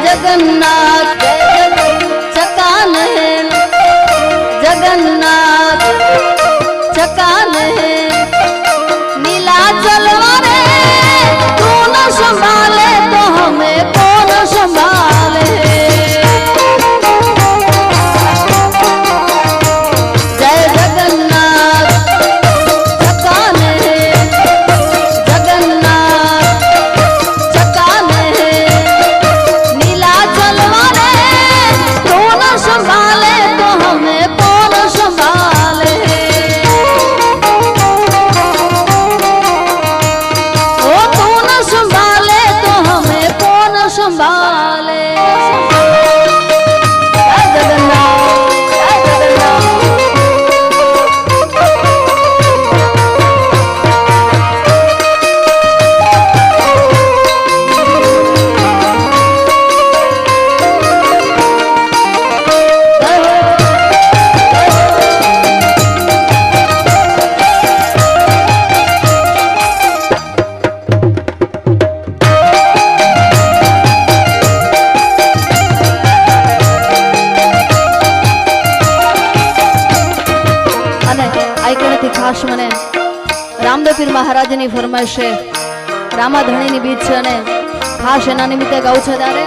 जगन्नाथ चकान जगन्नाथ चकान नीलाचल वाले तू न संभाले तो हमें कौन संभाले। जय जगन्नाथ चकान जगन्नाथ चकान नीलाचल वाले तू न संभाले तो हमें कौन संभाले। ओ तू न संभाले तो हमें कौन संभाले। जय जगन्नाथ जय जगन्नाथ। खास मने रामदेव पीर महाराज ની ફરમાઈશ છે રામાધણી ની બીજ છે અને ખાસ એના નિમિત્તે ગાઉં છે ત્યારે